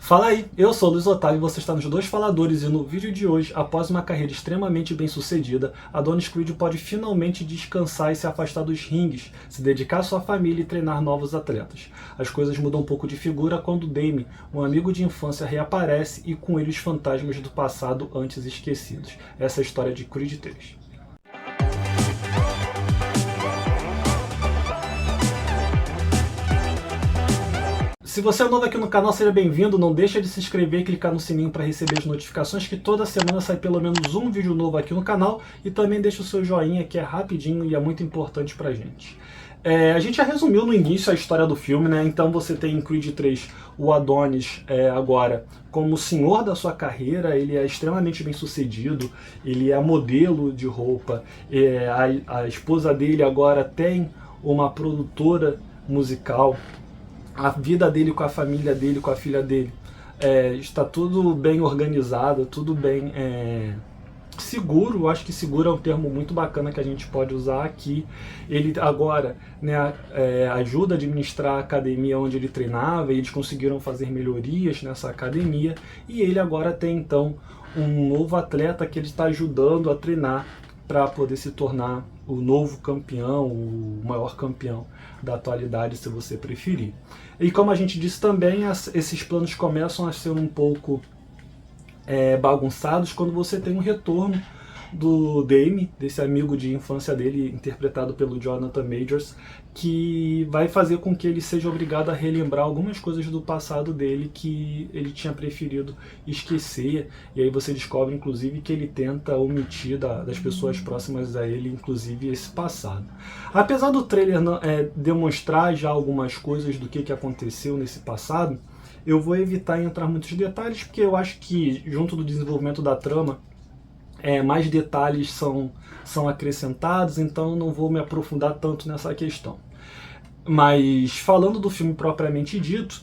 Fala aí, eu sou o Luiz Otávio e você está nos Dois Faladores, e no vídeo de hoje, após uma carreira extremamente bem sucedida, Adonis Creed pode finalmente descansar e se afastar dos ringues, se dedicar à sua família e treinar novos atletas. As coisas mudam um pouco de figura quando Damien, um amigo de infância, reaparece e com ele os fantasmas do passado antes esquecidos. Essa é a história de Creed 3. Se você é novo aqui no canal, seja bem-vindo. Não deixa de se inscrever e clicar no sininho para receber as notificações, que toda semana sai pelo menos um vídeo novo aqui no canal. E também deixa o seu joinha, que é rapidinho e é muito importante pra gente. A gente já resumiu no início a história do filme, né? Então você tem em Creed 3 o Adonis agora como o senhor da sua carreira. Ele é extremamente bem sucedido, ele é modelo de roupa, a esposa dele agora tem uma produtora musical. A vida dele com a família dele, com a filha dele, está tudo bem organizado, tudo bem seguro. Eu acho que seguro é um termo muito bacana que a gente pode usar aqui. Ele agora, né, ajuda a administrar a academia onde ele treinava, e eles conseguiram fazer melhorias nessa academia, e ele agora tem então um novo atleta que ele está ajudando a treinar para poder se tornar o novo campeão, o maior campeão da atualidade, se você preferir. E como a gente disse também, esses planos começam a ser um pouco bagunçados quando você tem um retorno do Damien, desse amigo de infância dele, interpretado pelo Jonathan Majors, que vai fazer com que ele seja obrigado a relembrar algumas coisas do passado dele que ele tinha preferido esquecer. E aí você descobre, inclusive, que ele tenta omitir das pessoas próximas a ele, inclusive, esse passado. Apesar do trailer demonstrar já algumas coisas do que aconteceu nesse passado, eu vou evitar entrar em muitos detalhes, porque eu acho que, junto do desenvolvimento da trama, mais detalhes são acrescentados, então eu não vou me aprofundar tanto nessa questão. Mas, falando do filme propriamente dito,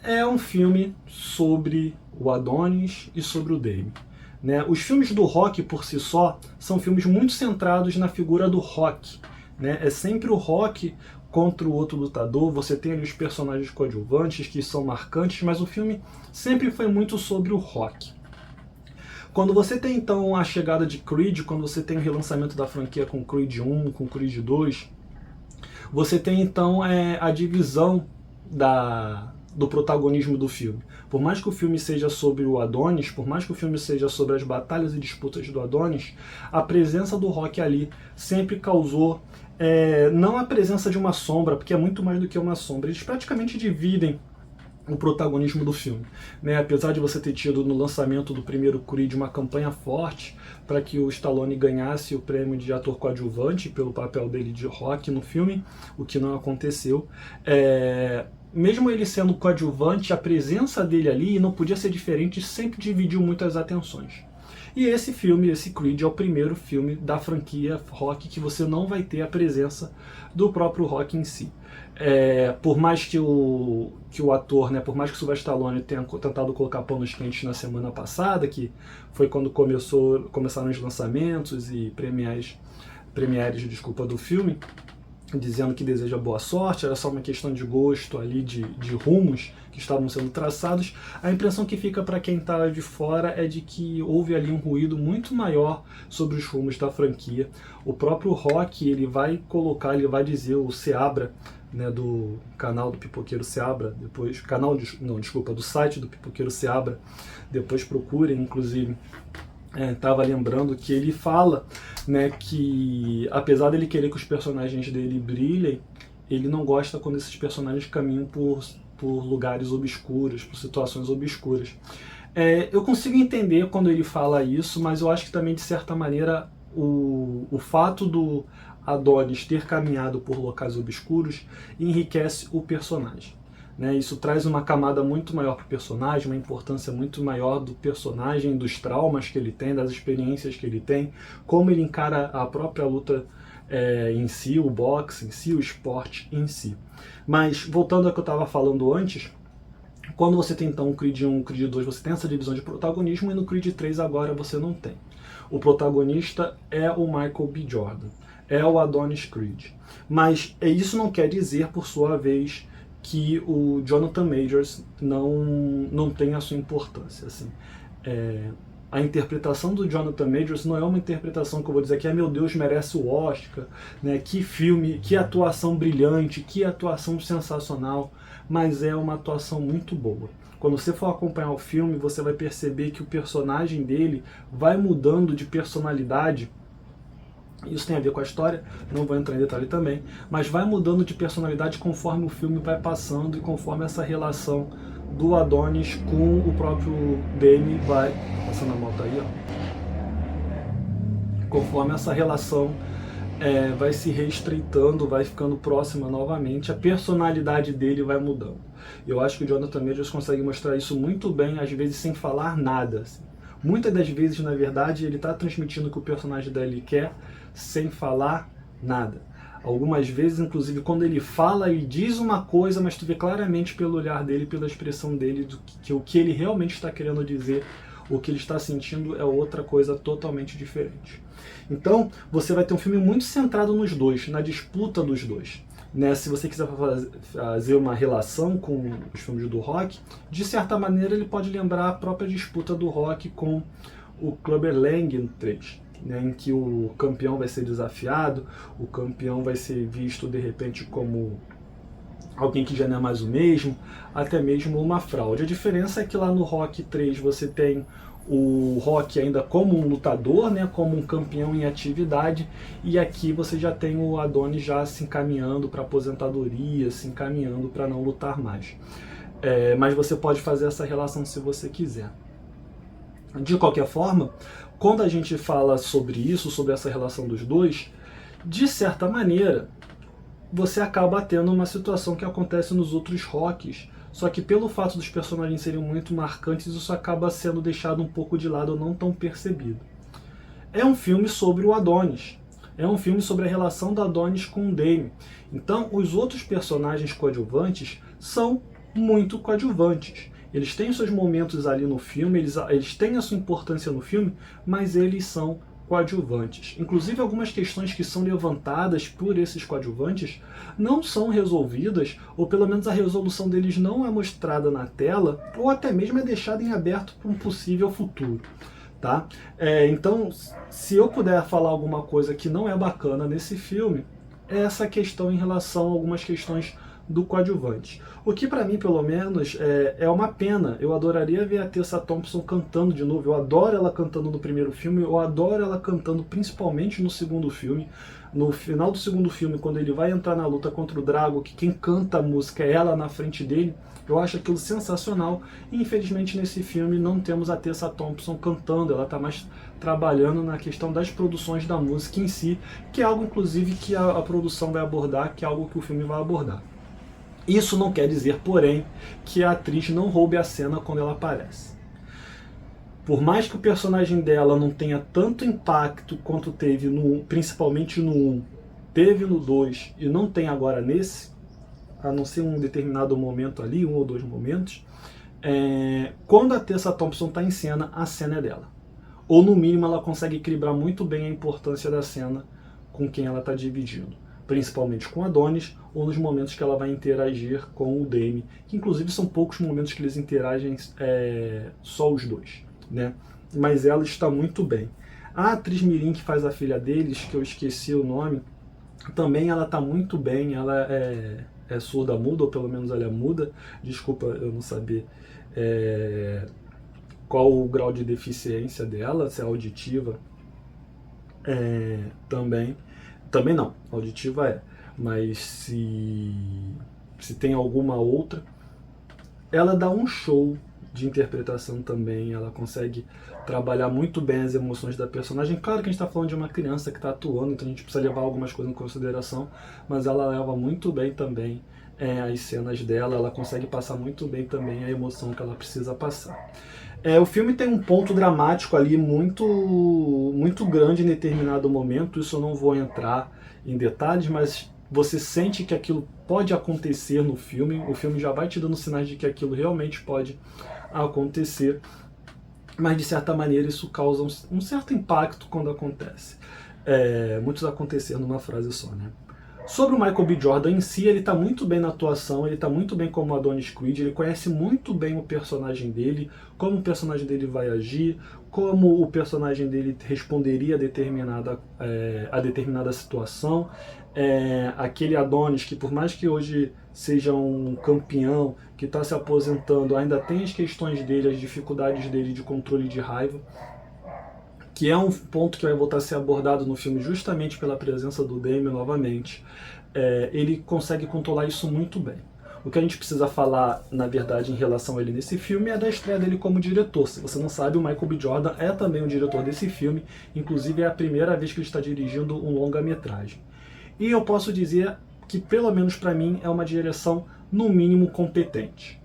é um filme sobre o Adonis e sobre o Damien, né? Os filmes do Rock, por si só, são filmes muito centrados na figura do Rock, né? É sempre o Rock contra o outro lutador. Você tem ali os personagens coadjuvantes que são marcantes, mas o filme sempre foi muito sobre o Rock. Quando você tem então a chegada de Creed, quando você tem o relançamento da franquia com Creed 1, com Creed 2, você tem então a divisão do protagonismo do filme. Por mais que o filme seja sobre o Adonis, por mais que o filme seja sobre as batalhas e disputas do Adonis, a presença do Rock ali sempre causou, não a presença de uma sombra, porque é muito mais do que uma sombra. Eles praticamente dividem o protagonismo do filme, né? Apesar de você ter tido no lançamento do primeiro Creed uma campanha forte para que o Stallone ganhasse o prêmio de ator coadjuvante pelo papel dele de Rock no filme, o que não aconteceu. Mesmo ele sendo coadjuvante, a presença dele ali não podia ser diferente, sempre dividiu muito as atenções. E esse filme, esse Creed, é o primeiro filme da franquia Rock que você não vai ter a presença do próprio Rock em si. Por mais que o ator, né, por mais que o Sylvester Stallone tenha tentado colocar panos quentes na semana passada, que foi quando começaram os lançamentos e premieres do filme, dizendo que deseja boa sorte, era só uma questão de gosto ali, de rumos que estavam sendo traçados, a impressão que fica para quem está de fora é de que houve ali um ruído muito maior sobre os rumos da franquia. O próprio Rock, ele vai dizer, o Seabra, né, do canal do Pipoqueiro Seabra, do site do Pipoqueiro Seabra, depois procurem, inclusive, estava lembrando que ele fala, né, que apesar dele querer que os personagens dele brilhem, ele não gosta quando esses personagens caminham por lugares obscuros, por situações obscuras. Eu consigo entender quando ele fala isso, mas eu acho que também, de certa maneira, o fato do Adonis ter caminhado por locais obscuros enriquece o personagem, né? Isso traz uma camada muito maior para o personagem, uma importância muito maior do personagem, dos traumas que ele tem, das experiências que ele tem, como ele encara a própria luta em si, o boxe em si, o esporte em si. Mas, voltando ao que eu estava falando antes, quando você tem então o Creed 1, o Creed 2, você tem essa divisão de protagonismo, e no Creed 3 agora você não tem. O protagonista é o Michael B. Jordan, é o Adonis Creed. Mas isso não quer dizer, por sua vez, que o Jonathan Majors não tem a sua importância. Assim. A interpretação do Jonathan Majors não é uma interpretação que eu vou dizer que, meu Deus, merece o Oscar, né? Que filme, que atuação brilhante, que atuação sensacional, mas é uma atuação muito boa. Quando você for acompanhar o filme, você vai perceber que o personagem dele vai mudando de personalidade. Isso tem a ver com a história, não vou entrar em detalhe também, mas vai mudando de personalidade conforme o filme vai passando e conforme essa relação do Adonis com o próprio Dame vai... Passando a moto aí, ó. Conforme essa relação vai se reestreitando, vai ficando próxima novamente, a personalidade dele vai mudando. Eu acho que o Jonathan Majors consegue mostrar isso muito bem, às vezes sem falar nada. Assim. Muitas das vezes, na verdade, ele está transmitindo o que o personagem dele quer, sem falar nada. Algumas vezes, inclusive, quando ele fala, ele diz uma coisa, mas tu vê claramente pelo olhar dele, pela expressão dele, que o que ele realmente está querendo dizer, o que ele está sentindo é outra coisa totalmente diferente. Então, você vai ter um filme muito centrado nos dois, na disputa dos dois. Né? Se você quiser fazer uma relação com os filmes do Rock, de certa maneira ele pode lembrar a própria disputa do Rock com o Clubber Lang 3. Né, em que o campeão vai ser desafiado, o campeão vai ser visto de repente como alguém que já não é mais o mesmo, até mesmo uma fraude. A diferença é que lá no Rock 3 você tem o Rock ainda como um lutador, né, como um campeão em atividade, e aqui você já tem o Adonis já se encaminhando para aposentadoria, se encaminhando para não lutar mais. Mas você pode fazer essa relação se você quiser. De qualquer forma, quando a gente fala sobre isso, sobre essa relação dos dois, de certa maneira, você acaba tendo uma situação que acontece nos outros Rocks, só que pelo fato dos personagens serem muito marcantes, isso acaba sendo deixado um pouco de lado ou não tão percebido. É um filme sobre o Adonis, é um filme sobre a relação do Adonis com o Dame. Então, os outros personagens coadjuvantes são muito coadjuvantes. Eles têm seus momentos ali no filme, eles têm a sua importância no filme, mas eles são coadjuvantes. Inclusive, algumas questões que são levantadas por esses coadjuvantes não são resolvidas, ou pelo menos a resolução deles não é mostrada na tela, ou até mesmo é deixada em aberto para um possível futuro. Tá? Então, se eu puder falar alguma coisa que não é bacana nesse filme, é essa questão em relação a algumas questões do coadjuvante. O que para mim, pelo menos, é uma pena. Eu adoraria ver a Tessa Thompson cantando de novo. Eu adoro ela cantando no primeiro filme, eu adoro ela cantando principalmente no segundo filme. No final do segundo filme, quando ele vai entrar na luta contra o Drago, que quem canta a música é ela na frente dele, eu acho aquilo sensacional. E infelizmente nesse filme não temos a Tessa Thompson cantando, ela está mais trabalhando na questão das produções da música em si, que é algo inclusive que a produção vai abordar, que é algo que o filme vai abordar. Isso não quer dizer, porém, que a atriz não roube a cena quando ela aparece. Por mais que o personagem dela não tenha tanto impacto quanto teve no 1, principalmente no 1, teve no 2 e não tem agora nesse, a não ser um determinado momento ali, 1 ou 2 momentos, quando a Tessa Thompson está em cena, a cena é dela. Ou no mínimo ela consegue equilibrar muito bem a importância da cena com quem ela está dividindo. Principalmente com Adonis, ou nos momentos que ela vai interagir com o Dame, que inclusive são poucos momentos que eles interagem só os dois, né? Mas ela está muito bem. A atriz mirim que faz a filha deles, que eu esqueci o nome, também ela está muito bem, ela é surda-muda, ou pelo menos ela é muda, desculpa eu não saber qual o grau de deficiência dela, se é auditiva também. Também não, auditiva mas se tem alguma outra, ela dá um show de interpretação também, ela consegue trabalhar muito bem as emoções da personagem. Claro que a gente está falando de uma criança que está atuando, então a gente precisa levar algumas coisas em consideração, mas ela leva muito bem também as cenas dela, ela consegue passar muito bem também a emoção que ela precisa passar. O filme tem um ponto dramático ali muito grande em determinado momento, isso eu não vou entrar em detalhes, mas você sente que aquilo pode acontecer no filme, o filme já vai te dando sinais de que aquilo realmente pode acontecer, mas de certa maneira isso causa um certo impacto quando acontece. Muitos acontecer numa frase só, né? Sobre o Michael B. Jordan em si, ele está muito bem na atuação, ele está muito bem como Adonis Creed, ele conhece muito bem o personagem dele, como o personagem dele vai agir, como o personagem dele responderia a determinada situação. Aquele Adonis que, por mais que hoje seja um campeão, que está se aposentando, ainda tem as questões dele, as dificuldades dele de controle de raiva, que é um ponto que vai voltar a ser abordado no filme justamente pela presença do Damien novamente. Ele consegue controlar isso muito bem. O que a gente precisa falar, na verdade, em relação a ele nesse filme é da estreia dele como diretor. Se você não sabe, o Michael B. Jordan é também o diretor desse filme, inclusive é a primeira vez que ele está dirigindo um longa-metragem. E eu posso dizer que, pelo menos para mim, é uma direção, no mínimo, competente.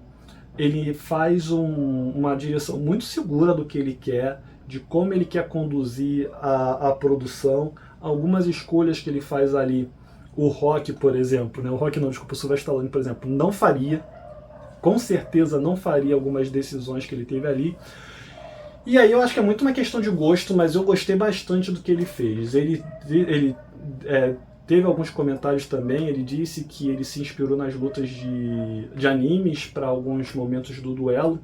Ele faz uma direção muito segura do que ele quer, de como ele quer conduzir a produção, algumas escolhas que ele faz ali. O Rock, por exemplo, o Rock não, desculpa, o Sylvester Stallone, por exemplo, não faria, com certeza não faria algumas decisões que ele teve ali. E aí eu acho que é muito uma questão de gosto, mas eu gostei bastante do que ele fez. Ele teve alguns comentários também, ele disse que ele se inspirou nas lutas de animes para alguns momentos do duelo.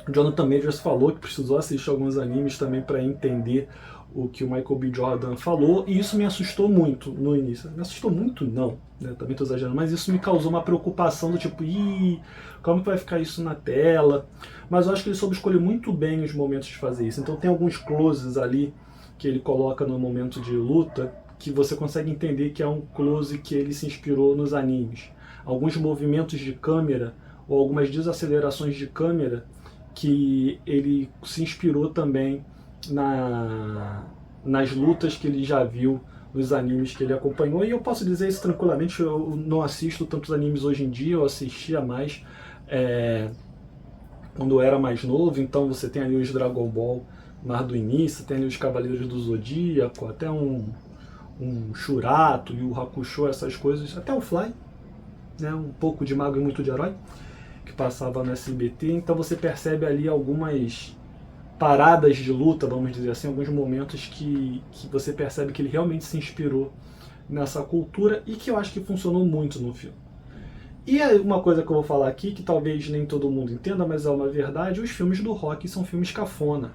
O Jonathan Majors falou que precisou assistir alguns animes também para entender o que o Michael B. Jordan falou, e isso me assustou muito no início. Me assustou muito não, também estou exagerando, mas isso me causou uma preocupação do tipo, como que vai ficar isso na tela? Mas eu acho que ele soube escolher muito bem os momentos de fazer isso. Então tem alguns closes ali que ele coloca no momento de luta, que você consegue entender que é um close que ele se inspirou nos animes. Alguns movimentos de câmera, ou algumas desacelerações de câmera, que ele se inspirou também nas lutas que ele já viu nos animes que ele acompanhou. E eu posso dizer isso tranquilamente, eu não assisto tantos animes hoje em dia, eu assistia mais quando eu era mais novo. Então você tem ali os Dragon Ball mais do início, tem ali os Cavaleiros do Zodíaco, até um Shurato e o Hakusho, essas coisas, até o Fly, um pouco de Mago e muito de Herói, que passava no SBT. Então você percebe ali algumas paradas de luta, vamos dizer assim, alguns momentos que você percebe que ele realmente se inspirou nessa cultura e que eu acho que funcionou muito no filme. E uma coisa que eu vou falar aqui, que talvez nem todo mundo entenda, mas é uma verdade, os filmes do Rock são filmes cafona.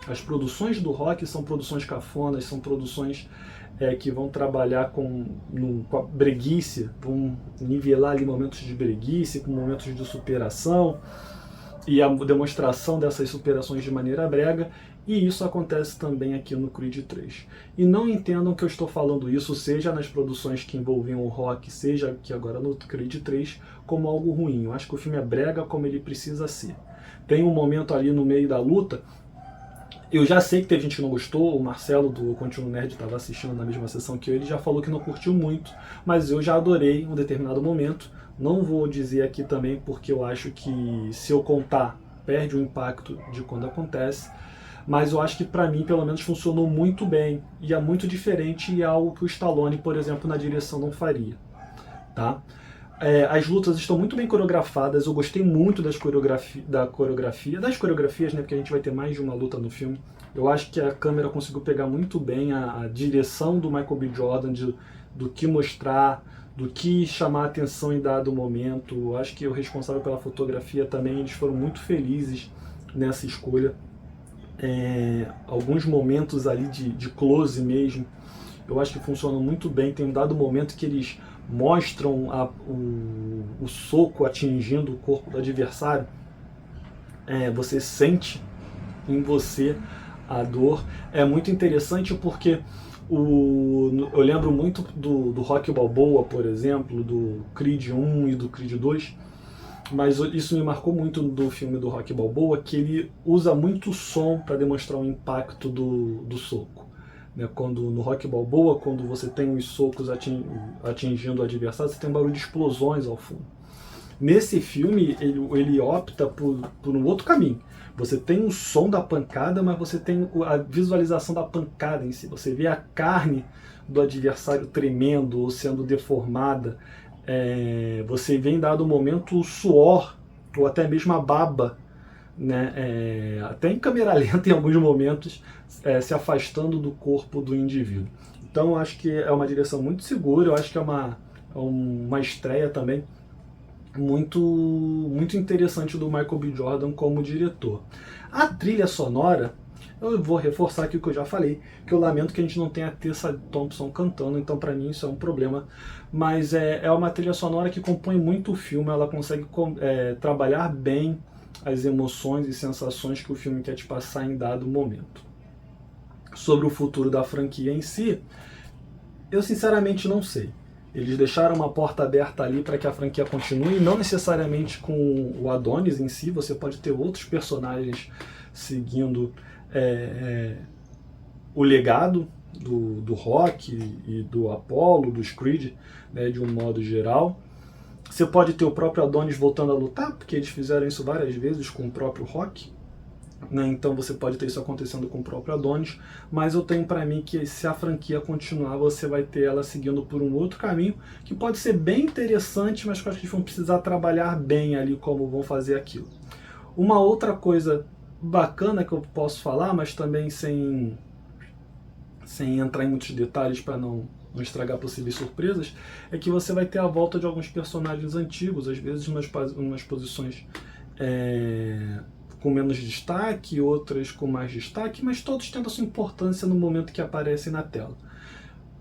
As produções do Rock são produções cafonas, são produções que vão trabalhar com a breguice, vão nivelar ali momentos de breguice com momentos de superação e a demonstração dessas superações de maneira brega, e isso acontece também aqui no Creed 3. E não entendam que eu estou falando isso, seja nas produções que envolviam o Rock, seja aqui agora no Creed 3, como algo ruim. Eu acho que o filme é brega como ele precisa ser. Tem um momento ali no meio da luta, eu já sei que teve gente que não gostou, o Marcelo do Continuo Nerd estava assistindo na mesma sessão que eu, ele já falou que não curtiu muito, mas eu já adorei um determinado momento. Não vou dizer aqui também porque eu acho que se eu contar, perde o impacto de quando acontece, mas eu acho que para mim pelo menos funcionou muito bem e é muito diferente e é algo que o Stallone, por exemplo, na direção não faria, tá? As lutas estão muito bem coreografadas, eu gostei muito das coreografias, porque a gente vai ter mais de uma luta no filme. Eu acho que a câmera conseguiu pegar muito bem a direção do Michael B. Jordan, do que mostrar, do que chamar a atenção em dado momento. Eu acho que o responsável pela fotografia também, eles foram muito felizes nessa escolha. Alguns momentos ali de close mesmo, eu acho que funcionam muito bem. Tem um dado momento que eles mostram o soco atingindo o corpo do adversário. Você sente em você a dor. É muito interessante porque eu lembro muito do Rocky Balboa, por exemplo, do Creed 1 e do Creed 2, mas isso me marcou muito do filme do Rocky Balboa, que ele usa muito som para demonstrar o impacto do soco. Quando no Rocky Balboa, quando você tem os socos atingindo o adversário, você tem um barulho de explosões ao fundo. Nesse filme, ele opta por um outro caminho. Você tem o som da pancada, mas você tem a visualização da pancada em si. Você vê a carne do adversário tremendo ou sendo deformada. Você vê em dado momento o suor, ou até mesmo a baba, até em câmera lenta em alguns momentos, se afastando do corpo do indivíduo. Então eu acho que é uma direção muito segura, eu acho que é uma estreia também muito interessante do Michael B. Jordan como diretor. A trilha sonora, eu vou reforçar aqui o que eu já falei, que eu lamento que a gente não tenha a Tessa Thompson cantando, então para mim isso é um problema, mas é uma trilha sonora que compõe muito o filme, ela consegue trabalhar bem as emoções e sensações que o filme quer te passar em dado momento. Sobre o futuro da franquia em si, eu sinceramente não sei. Eles deixaram uma porta aberta ali para que a franquia continue, não necessariamente com o Adonis em si, você pode ter outros personagens seguindo o legado do Rock e do Apollo, do Creed, né, de um modo geral. Você pode ter o próprio Adonis voltando a lutar, porque eles fizeram isso várias vezes com o próprio Rock, né? Então você pode ter isso acontecendo com o próprio Adonis, mas eu tenho para mim que se a franquia continuar, você vai ter ela seguindo por um outro caminho, que pode ser bem interessante, mas que eu acho que eles vão precisar trabalhar bem ali como vão fazer aquilo. Uma outra coisa bacana que eu posso falar, mas também sem entrar em muitos detalhes para não estragar possíveis surpresas, é que você vai ter a volta de alguns personagens antigos, às vezes umas posições com menos destaque, outras com mais destaque, mas todos tendo a sua importância no momento que aparecem na tela.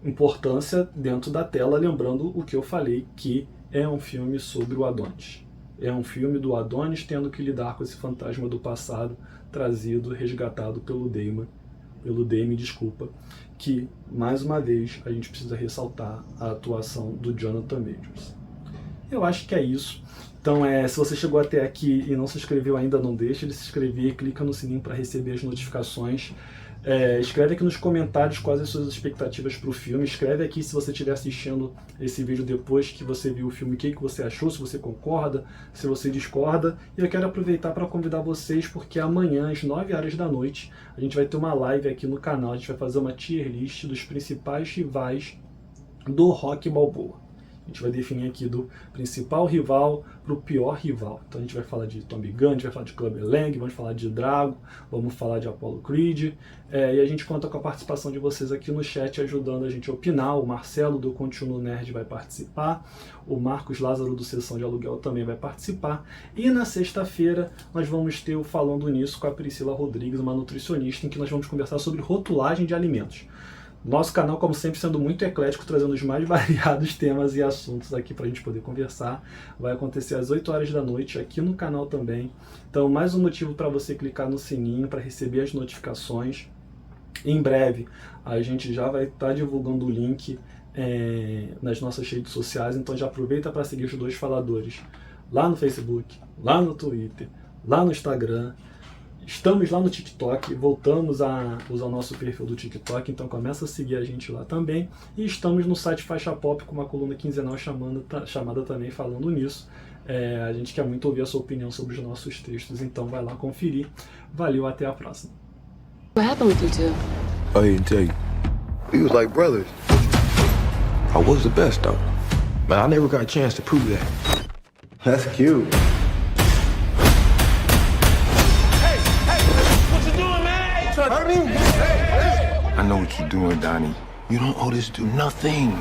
Importância dentro da tela, lembrando o que eu falei, que é um filme sobre o Adonis. É um filme do Adonis tendo que lidar com esse fantasma do passado, trazido, resgatado pelo Damon, que, mais uma vez, a gente precisa ressaltar a atuação do Jonathan Majors. Eu acho que é isso. Então, se você chegou até aqui e não se inscreveu ainda, não deixe de se inscrever, clica no sininho para receber as notificações. Escreve aqui nos comentários quais as suas expectativas para o filme. Escreve aqui se você estiver assistindo esse vídeo depois que você viu o filme, o que você achou, se você concorda, se você discorda. E eu quero aproveitar para convidar vocês, porque amanhã, às 9 horas da noite, a gente vai ter uma live aqui no canal. A gente vai fazer uma tier list dos principais rivais do Rocky Balboa. A gente vai definir aqui do principal rival para o pior rival. Então a gente vai falar de Tommy Gunn, a gente vai falar de Clubber Lang, vamos falar de Drago, vamos falar de Apollo Creed. E a gente conta com a participação de vocês aqui no chat, ajudando a gente a opinar. O Marcelo do Continuo Nerd vai participar, o Marcos Lázaro do Sessão de Aluguel também vai participar. E na sexta-feira nós vamos ter o Falando Nisso com a Priscila Rodrigues, uma nutricionista, em que nós vamos conversar sobre rotulagem de alimentos. Nosso canal, como sempre, sendo muito eclético, trazendo os mais variados temas e assuntos aqui para a gente poder conversar. Vai acontecer às 8 horas da noite aqui no canal também. Então, mais um motivo para você clicar no sininho para receber as notificações. Em breve, a gente já vai estar divulgando o link nas nossas redes sociais. Então, já aproveita para seguir os dois faladores lá no Facebook, lá no Twitter, lá no Instagram. Estamos lá no TikTok, voltamos a usar o nosso perfil do TikTok, então começa a seguir a gente lá também. E estamos no site Faixa Pop com uma coluna quinzenal chamada também Falando Nisso. A gente quer muito ouvir a sua opinião sobre os nossos textos, então vai lá conferir. Valeu, até a próxima. What happened with you two? I didn't tell you. We was like brothers. I was the best though, but I never got a chance to prove that. That's cute. I know what you're doing, Donnie. You don't owe this dude nothing.